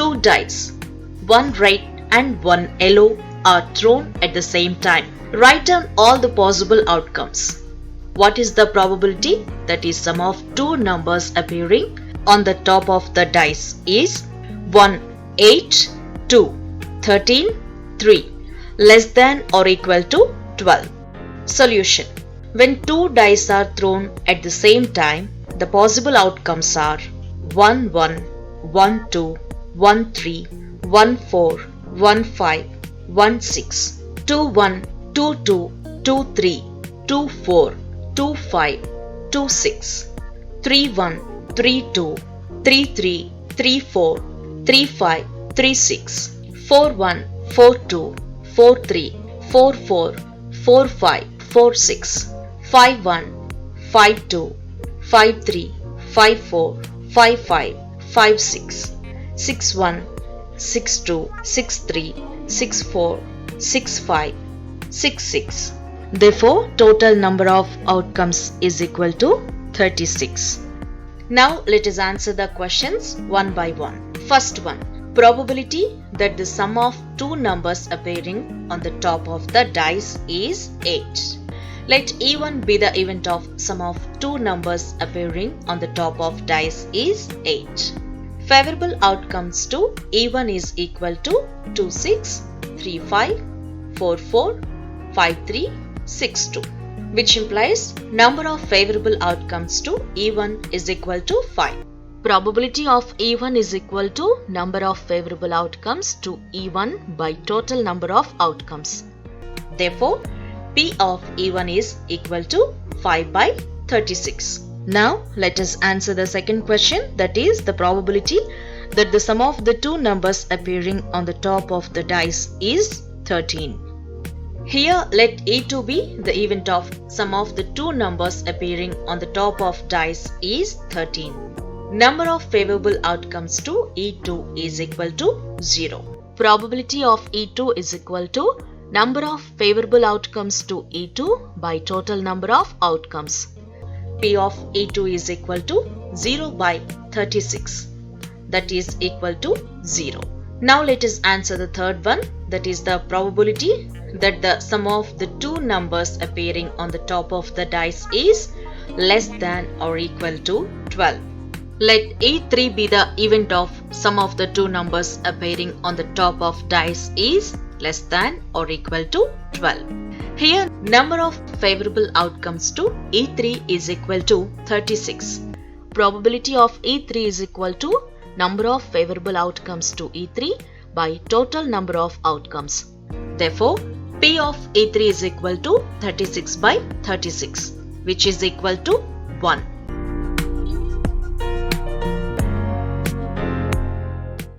Two dice, one red and one yellow, are thrown at the same time. Write down all the possible outcomes. What is the probability? That is sum of two numbers appearing on the top of the dice is 1, 8, 2, 13, 3, less than or equal to 12. Solution. When two dice are thrown at the same time, the possible outcomes are 1, 1, 1, 2, 1, 3, 1, 4, 1, 5, 1, 6, 2, 1, 2, 2, 2, 3, 2, 4, 2, 5, 2, 6, 3, 1, 3, 2, 3, 3, 3, 4, 3, 5, 3, 6, 4, 1, 4, 2, 4, 3, 4, 4, 4, 5, 4, 6, 5, 1, 5, 2, 5, 3, 5, 4, 5, 5, 5, 6, 6, 1, 6, 2, 6, 3, 6, 4, 6, 5, 6, 6. Therefore, total number of outcomes is equal to 36. Now let us answer the questions one by one. First one. Probability that the sum of two numbers appearing on the top of the dice is 8. Let E1 be the event of sum of two numbers appearing on the top of dice is 8. Favorable outcomes to E1 is equal to 2, 6, 3, 5, 4, 4, 5, 3, 6, 2, which implies number of favorable outcomes to E1 is equal to 5. Probability of E1 is equal to number of favorable outcomes to E1 by total number of outcomes. Therefore, P of E1 is equal to 5 by 36. Now, let us answer the second question, that is the probability that the sum of the two numbers appearing on the top of the dice is 13. Here, let E2 be the event of sum of the two numbers appearing on the top of dice is 13. Number of favorable outcomes to E2 is equal to 0. Probability of E2 is equal to number of favorable outcomes to E2 by total number of outcomes. P of E2 is equal to 0 by 36. That is equal to 0. Now let us answer the third one, that is the probability that the sum of the two numbers appearing on the top of the dice is less than or equal to 12. Let E3 be the event of sum of the two numbers appearing on the top of dice is less than or equal to 12. Here, number of favorable outcomes to E3 is equal to 36. Probability of E3 is equal to number of favorable outcomes to E3 by total number of outcomes. Therefore, P of E3 is equal to 36 by 36, which is equal to 1.